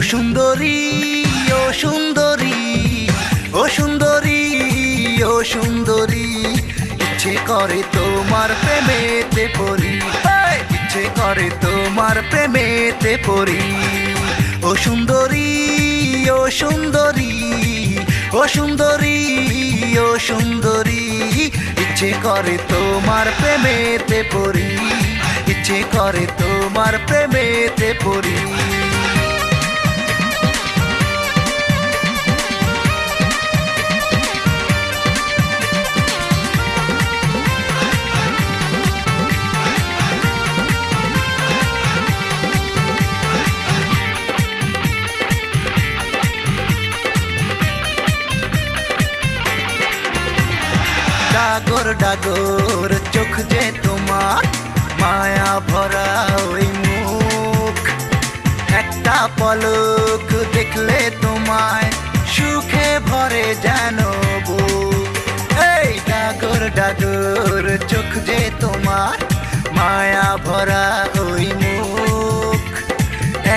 সুন্দরী ও সুন্দরী, ও সুন্দরী, ও সুন্দরী, ইচ্ছে করে তোমার প্রেমেতে পড়ি, ইচ্ছে করে তোমার প্রেমেতে পড়ি। ও সুন্দরী ও সুন্দরী, ও সুন্দরী, ও সুন্দরী, ইচ্ছে করে তোমার প্রেমেতে পড়ি, ইচ্ছে করে তোমার প্রেমেতে পড়ি। ডাগর ডাগর চোখ যে তোমার, মায়া ভরা ওই মুখ, একটা পলক দেখলে তোমায় সুখে ভরে যেন বুক। এই ডাগর ডাগর চোখ যে তোমার, মায়া ভরা ওই মুখ,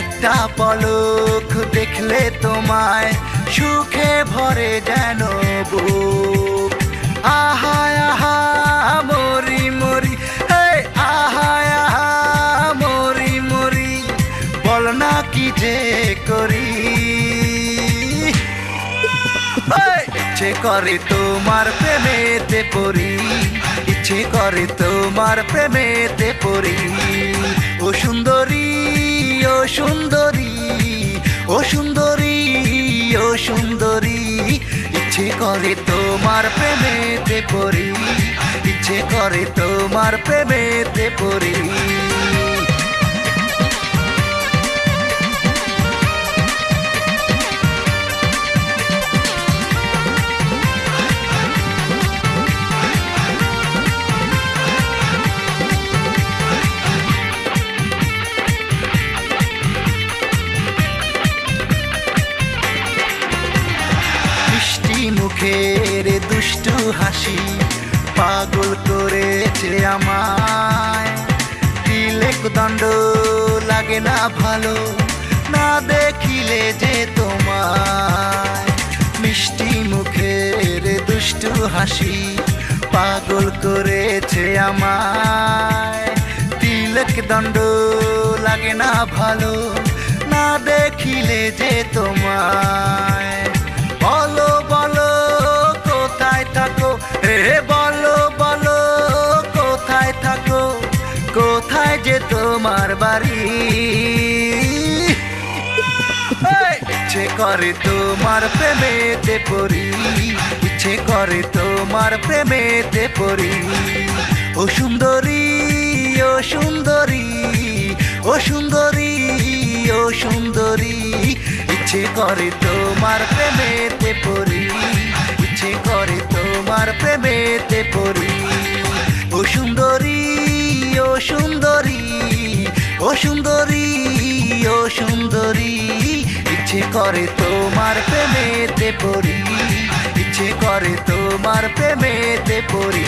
একটা পলক দেখলে তোমায় সুখে ভরে যেন বুক। আহা আহা মরি মরি, আহা আহা মরি মরি, বল না কি যে করি। ইচ্ছে করে তোমার প্রেমেতে পড়ি, ইচ্ছে করে তোমার প্রেমেতে পড়ি। ও সুন্দরী ও সুন্দরী, ও সুন্দরী, ও সুন্দরী, ইচ্ছে করে তোমার প্রেমেতে পড়ি, ইচ্ছে করে তোমার প্রেমেতে পড়ি। মুখের দুষ্টু হাসি পাগল করেছে আমায়, তিলেক দণ্ড লাগে না ভালো না দেখিলে যে তোমায়। মিষ্টি মুখের দুষ্টু হাসি পাগল করেছে আমায়, তিলেক দণ্ড লাগে না ভালো না দেখিলে যে তোমায়। বলো বলো কোথায় থাকো, হে বলো বলো কোথায় থাকো, কোথায় যে তোমার বাড়ি। ইচ্ছে করে তোমার প্রেমেতে পড়ি, ইচ্ছে করে তোমার প্রেমেতে পড়ি। ও সুন্দরী ও সুন্দরী, ও সুন্দরী, ও সুন্দরী, ইচ্ছে করে তোমার প্রেমেতে পড়ি, ইচ্ছে করে তোমার প্রেমেতে পড়ি। ও সুন্দরী ও সুন্দরী, ও সুন্দরী, ও সুন্দরী, ইচ্ছে করে তোমার প্রেমেতে পড়ি, ইচ্ছে করে তোমার প্রেমেতে পড়ি।